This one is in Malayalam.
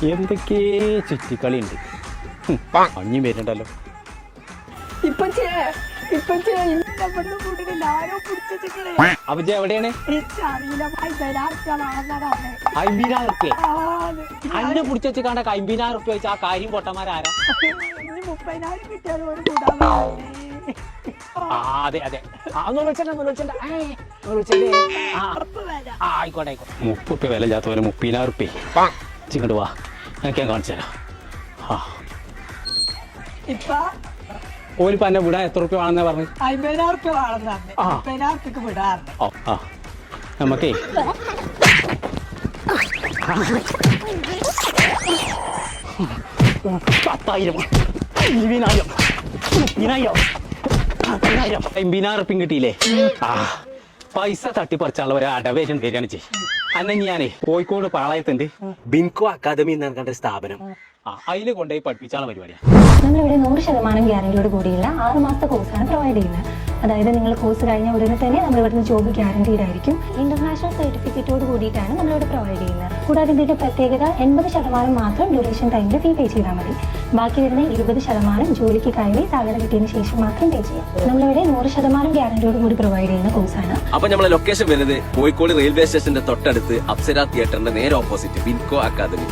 എന്തൊക്കെ ചുറ്റിക്കളി ഉണ്ട്. അഞ്ഞി വരുന്നുണ്ടല്ലോ. അപ്പച്ച എവിടെയാണ്? 50,000 റുപ്യ അന്നെ പിടിച്ചു കണ്ട 50,000 റുപ്യ വെച്ചാൽ ആ കാര്യം പൊട്ടന്മാരാരാ? അതെ അതെ ആയിക്കോട്ടെ 30 റുപ്യ വില ചാത്ത പോലെ 30,000 റുപ്യ ചിങ്ങോട്ട് വാ, എനിക്ക് ഞാൻ കാണിച്ചു തരാം. ഓല് പന്നെ വിടാൻ എത്ര റുപ്യ വേണമെന്നാ പറഞ്ഞു? 50,000 റുപ്യ നമുക്കേ റുപ്യം കിട്ടിയില്ലേ? പൈസ തട്ടിപ്പറിച്ചുള്ള ഒരു അടവേശം തരികയാണ് ചെയ്യും. അന്നെ ഞാനേ കോഴിക്കോട് പാളയത്തുണ്ട് ബിൻകോ അക്കാദമി എന്ന് പറഞ്ഞ സ്ഥാപനം, അതിൽ കൊണ്ടുപോയി പഠിപ്പിച്ചാലുള്ള പരിപാടിയാണ്. നമ്മളിവിടെ 100% ഗ്യാരണ്ടിയോട് കൂടിയുള്ള 6 മാസത്തെ കോഴ്സാണ് പ്രൊവൈഡ് ചെയ്യുന്നത്. അതായത് നിങ്ങൾ കോഴ്സ് കഴിഞ്ഞ ഉടനെ തന്നെ നമ്മൾ ഇവിടുന്ന് ജോബ് ഗ്യാരണ്ടീഡ് ആയിരിക്കും. ഇന്റർനാഷണൽ സർട്ടിഫിക്കറ്റോട് കൂടിയിട്ടാണ് നമ്മളിവിടെ പ്രൊവൈഡ് ചെയ്യുന്നത്. കൂടാതെ ഇതിന്റെ പ്രത്യേകത 80% മാത്രം ഡ്യൂറേഷൻ ടൈമിൽ ഫീ പേ ചെയ്താൽ മതി. ബാക്കി വരുന്ന 20% ജോലിക്ക് കയറി സാലറി കിട്ടിയതിന് ശേഷം മാത്രം പേ ചെയ്യാം. നമ്മളിവിടെ 100% ഗ്യാരണ്ടിയോട് കൂടി പ്രൊവൈഡ് ചെയ്യുന്ന കോഴ്സാണ്. അപ്പൊ നമ്മളെ ലൊക്കേഷൻ വരുന്നത് കോഴിക്കോട് റെയിൽവേ സ്റ്റേഷന്റെ തൊട്ടടുത്ത് അപ്സര തിയേറ്ററിന്റെ നേരെ ഓപ്പോസിറ്റ് ബിൻകോ അക്കാദമി.